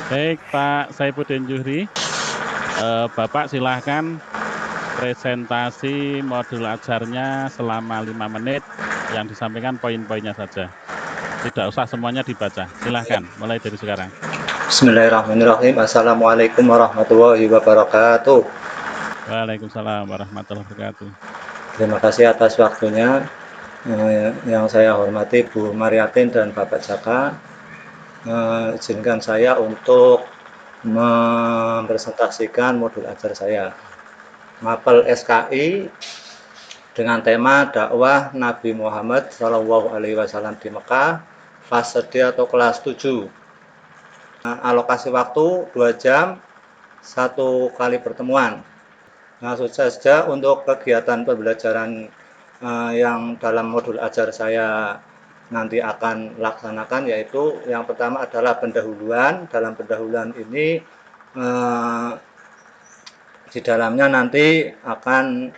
Baik, Pak Saifuddin Zuhri, Bapak silahkan presentasi modul ajarnya selama 5 menit, yang disampaikan poin-poinnya saja. Tidak usah semuanya dibaca. Silahkan, mulai dari sekarang. Bismillahirrahmanirrahim. Assalamualaikum warahmatullahi wabarakatuh. Waalaikumsalam warahmatullahi wabarakatuh. Terima kasih atas waktunya. Yang saya hormati Bu Mariatin dan Bapak Jaka. Izinkan saya untuk mempresentasikan modul ajar saya. Mapel SKI dengan tema dakwah Nabi Muhammad SAW di Mekah, fase D atau kelas 7. Alokasi waktu 2 jam, 1 kali pertemuan. Langsung saja untuk kegiatan pembelajaran yang dalam modul ajar saya nanti akan laksanakan, yaitu yang pertama adalah pendahuluan. Dalam pendahuluan ini di dalamnya nanti akan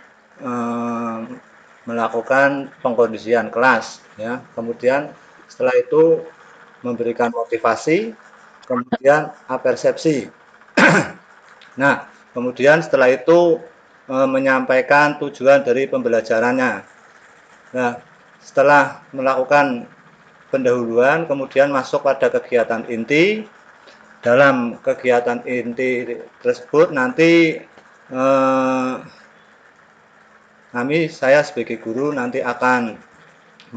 melakukan pengkondisian kelas, ya. Kemudian setelah itu memberikan motivasi, kemudian apersepsi. Nah, kemudian setelah itu menyampaikan tujuan dari pembelajarannya. Nah, setelah melakukan pendahuluan, kemudian masuk pada kegiatan inti. Dalam kegiatan inti tersebut nanti saya sebagai guru nanti akan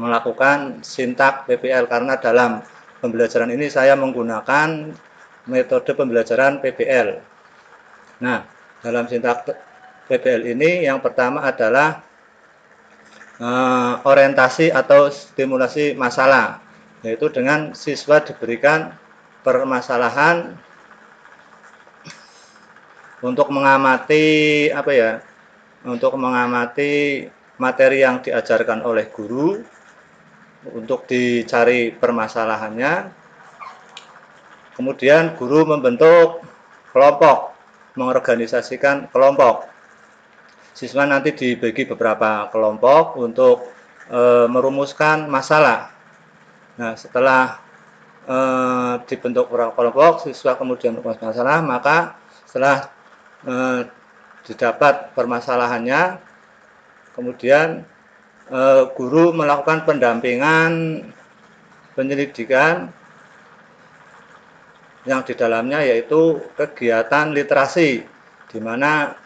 melakukan sintak PBL, karena dalam pembelajaran ini saya menggunakan metode pembelajaran PBL. Nah, dalam sintak PBL ini yang pertama adalah orientasi atau stimulasi masalah, yaitu dengan siswa diberikan permasalahan untuk mengamati materi yang diajarkan oleh guru, untuk dicari permasalahannya. Kemudian guru membentuk kelompok, mengorganisasikan kelompok. Siswa nanti dibagi beberapa kelompok untuk merumuskan masalah. Nah, setelah dibentuk beberapa kelompok, siswa kemudian merumuskan masalah, maka setelah didapat permasalahannya, kemudian guru melakukan pendampingan penyelidikan yang di dalamnya yaitu kegiatan literasi, di mana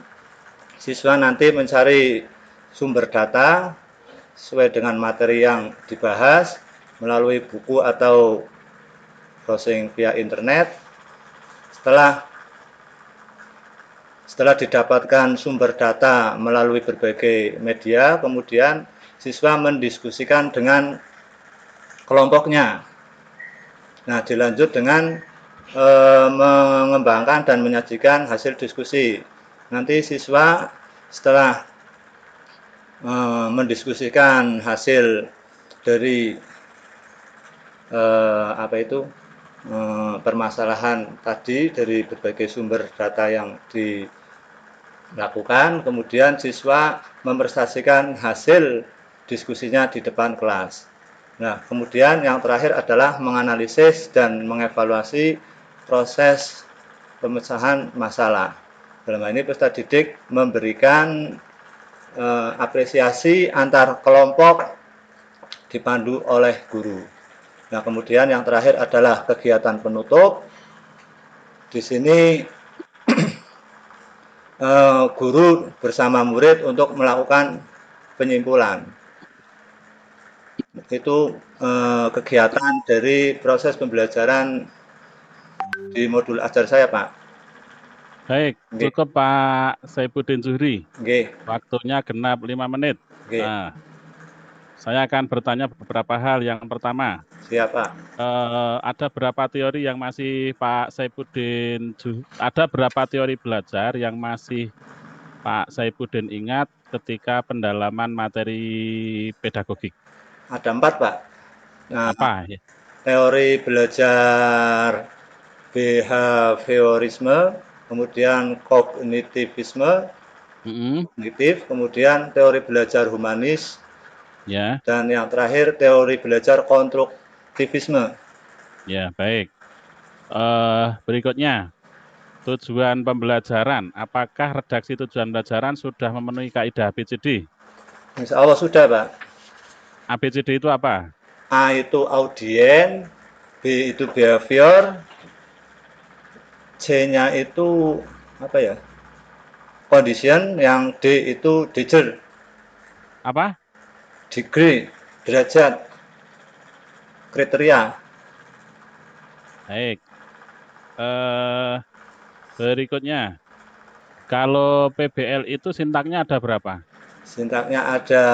siswa nanti mencari sumber data sesuai dengan materi yang dibahas melalui buku atau browsing via internet. Setelah didapatkan sumber data melalui berbagai media, kemudian siswa mendiskusikan dengan kelompoknya. Nah, dilanjut dengan mengembangkan dan menyajikan hasil diskusi. Nanti siswa setelah mendiskusikan hasil dari permasalahan tadi dari berbagai sumber data yang dilakukan, kemudian siswa mempresentasikan hasil diskusinya di depan kelas. Nah, kemudian yang terakhir adalah menganalisis dan mengevaluasi proses pemecahan masalah. Dalam hal ini peserta didik memberikan apresiasi antar kelompok dipandu oleh guru. Nah, kemudian yang terakhir adalah kegiatan penutup. Di sini guru bersama murid untuk melakukan penyimpulan. Itu kegiatan dari proses pembelajaran di modul ajar saya, Pak. Baik, Nggih. cukup Pak Saifuddin Zuhri. Nggih. Waktunya genap 5 menit. Nggih. Nah, saya akan bertanya beberapa hal. Yang pertama, Siap, Pak. ada berapa teori yang masih Pak Saifuddin ada berapa teori belajar yang masih Pak Saifuddin ingat ketika pendalaman materi pedagogik? Ada 4, Pak. Nah, Apa ya? teori belajar behaviorisme, kemudian kognitivisme, kemudian teori belajar humanis, Ya, dan yang terakhir teori belajar konstruktivisme. ya, baik. Berikutnya, tujuan pembelajaran. Apakah redaksi tujuan pembelajaran sudah memenuhi kaidah ABCD? Insya Allah sudah, Pak. ABCD itu apa? A itu audien, B itu behavior, C-nya itu apa ya? Condition, yang D itu degree, Apa? derajat, kriteria. Baik. Berikutnya, kalau PBL itu sintaknya ada berapa? Sintaknya ada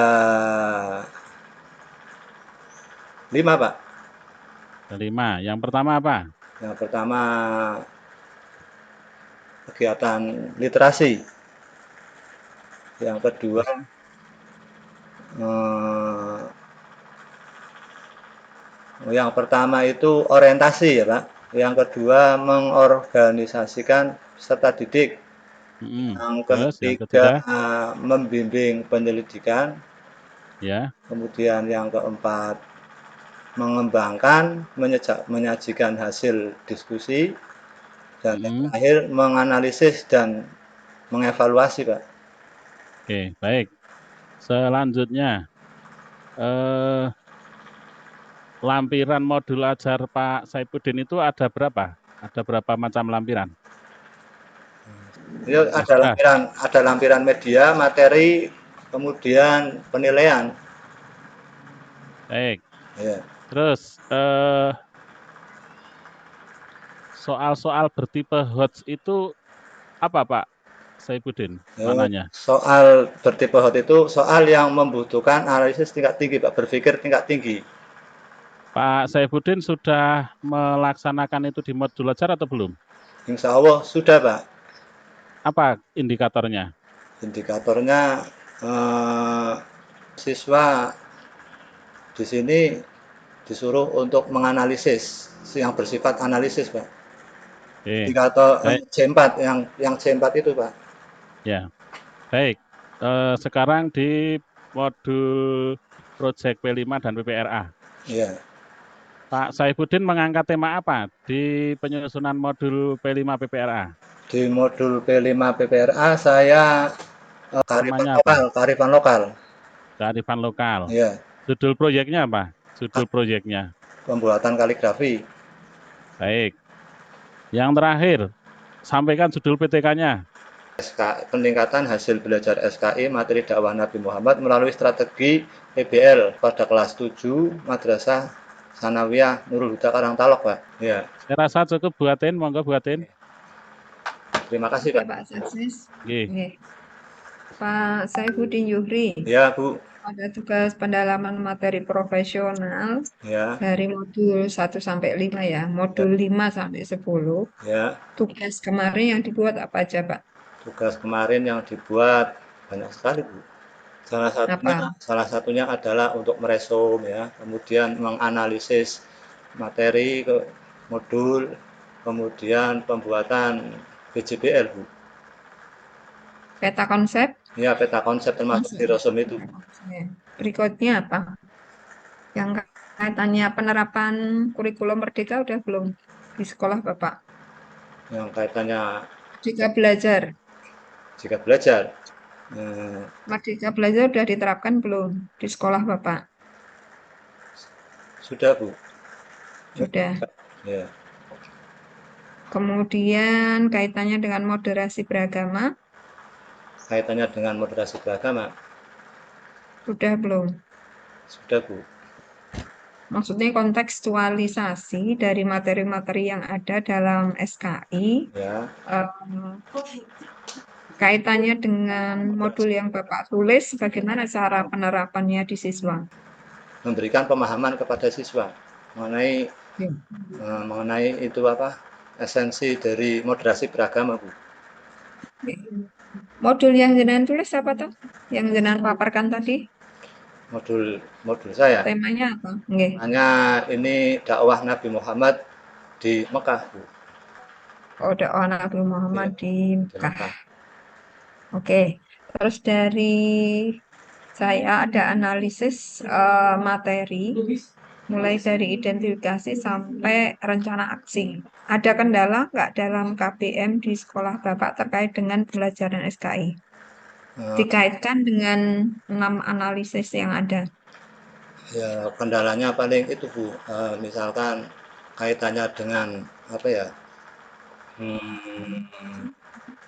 5, Pak. Ada 5. Yang pertama apa? Yang pertama kegiatan literasi. Yang kedua eh, yang pertama itu orientasi ya, Pak. Yang kedua mengorganisasikan peserta didik. Yang Terus yang ketiga ketiga, membimbing penyelidikan. ya. Kemudian yang keempat mengembangkan, menyajikan hasil diskusi. Dan yang terakhir menganalisis dan mengevaluasi, Pak. Oke, baik. Selanjutnya, lampiran modul ajar Pak Saipudin itu ada berapa? Ada berapa macam lampiran? Itu Naskah. ada lampiran media, materi, kemudian penilaian. Baik. Ya. Terus soal-soal bertipe HOTS itu apa Pak Saipudin? Mananya? Soal bertipe hot itu soal yang membutuhkan analisis tingkat tinggi, Pak, berpikir tingkat tinggi. Pak Saipudin sudah melaksanakan itu di modul ajar atau belum? Insya Allah sudah, Pak. Apa indikatornya? Indikatornya siswa di sini disuruh untuk menganalisis yang bersifat analisis, Pak. Oke, Indikator baik. C4 yang C4 itu, Pak. Ya, baik. Sekarang di modul Project P5 dan PPRA. Iya. Pak Saipudin mengangkat tema apa di penyusunan modul P5 PPRA? Di modul P5 PPRA saya Temanya apa? kearifan lokal. Kearifan lokal. Iya, Judul proyeknya apa? Judul proyeknya. pembuatan kaligrafi. Baik. Yang terakhir, sampaikan judul PTK-nya. Peningkatan hasil belajar SKI materi dakwah Nabi Muhammad melalui strategi PBL pada kelas 7 Madrasah Sanawiyah Nurul Huda Karangtalok, Pak. Ya. Saya rasa cukup buatin, monggo buatin. Terima kasih, Oke, Pak. Pak Satsis. Oke. Oke. Pak Saifuddin Yuhri. Ya, Bu. Ada tugas pendalaman materi profesional Ya. dari modul 1 sampai 5 ya. Modul 5 sampai 10. Ya. Tugas kemarin yang dibuat apa aja, Pak? Tugas kemarin yang dibuat banyak sekali, Bu. Salah satunya adalah untuk meresum ya, kemudian menganalisis materi ke modul, kemudian pembuatan BJBL, Bu. Peta konsep? Ya, peta konsep termasuk di resum itu. Berikutnya apa? Yang kaitannya penerapan kurikulum Merdeka udah belum di sekolah Bapak? Yang kaitannya Merdeka belajar. jika belajar. Merdeka belajar udah diterapkan belum di sekolah Bapak? Sudah, Bu. Sudah. Ya. Kemudian kaitannya dengan moderasi beragama, Kaitannya dengan moderasi beragama. sudah belum? Sudah, Bu. Maksudnya kontekstualisasi dari materi-materi yang ada dalam SKI, Ya. kaitannya dengan modul yang Bapak tulis, bagaimana cara penerapannya di siswa? Memberikan pemahaman kepada siswa mengenai itu apa? Esensi dari moderasi beragama, Bu. Modul yang jenengan tulis apa tuh? Yang jenengan paparkan tadi? Modul saya. Temanya apa? Nggih. Hanya ini dakwah Nabi Muhammad di Mekah, Bu. Oh, dakwah Nabi Muhammad Iya, di di Mekah. Mekah. Oke. Terus dari saya ada analisis materi mulai dari identifikasi sampai rencana aksi. Ada kendala nggak dalam KBM di sekolah Bapak terkait dengan pembelajaran SKI? Eh, Dikaitkan dengan 6 analisis yang ada. Ya kendalanya paling itu Bu, misalkan kaitannya dengan apa ya,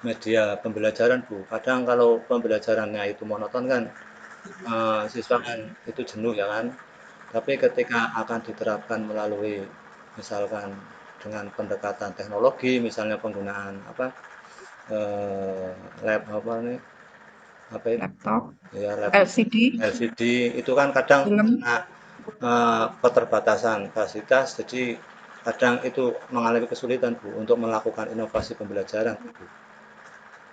media pembelajaran Bu. Kadang kalau pembelajarannya itu monoton kan, siswa kan itu jenuh ya kan. Tapi ketika akan diterapkan melalui misalkan dengan pendekatan teknologi, misalnya penggunaan apa, lab apa nih, apa itu, Laptop, ya lab LCD, LCD itu kan kadang film. karena keterbatasan fasilitas, jadi kadang itu mengalami kesulitan Bu untuk melakukan inovasi pembelajaran Bu.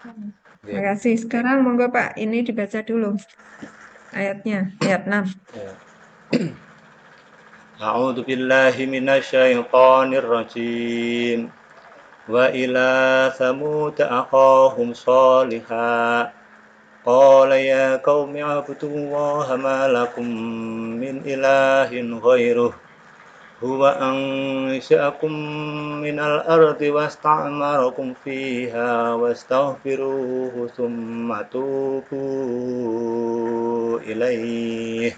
Terima Gitu. kasih. Sekarang monggo Pak, ini dibaca dulu ayatnya, ayat 6. Ya. A'udzu billahi minasyaitonir rajim. Wa ila thamud akhahum salihah. Qala ya qaumi ibudullaha ma lakum min ilahin ghairuh. Huwa ansha'akum minal ardi wasta'marakum fiha wastaghfiruhu thumma tubu ilaih.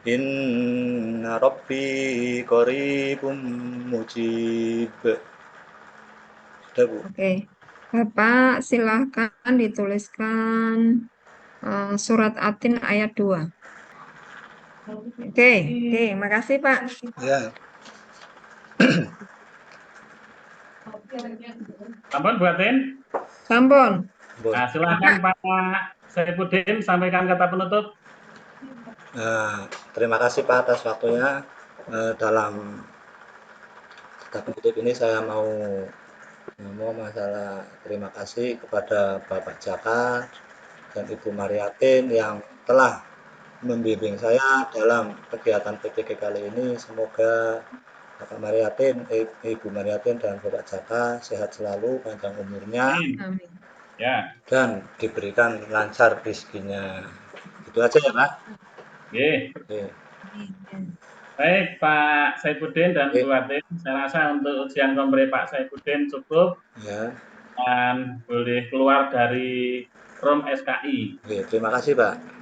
Inna rabbi qaribum mujib. Sudah Bu. Oke. Bapak silahkan dituliskan surat Atin ayat 2. Oke, makasih Pak. Ya. Sampun buatin. Sampun. Nah, silakan Pak Saifuddin sampaikan kata penutup. Terima kasih Pak atas waktunya. Dalam kata penutup ini saya mau ngomong masalah terima kasih kepada Bapak Jaka dan Ibu Mariatin yang telah membimbing saya dalam kegiatan PPG kali ini. Semoga Bapak Mariatin, Ibu Mariatin dan Bapak Jaka sehat selalu, panjang umurnya, Amin. Ya. dan diberikan lancar rezekinya. Itu aja ya Pak. Oke. Oke. Baik Pak Saifuddin dan Bu Atin, saya rasa untuk ujian kompre Pak Saifuddin cukup Ya. dan boleh keluar dari room SKI. Oke, terima kasih Pak.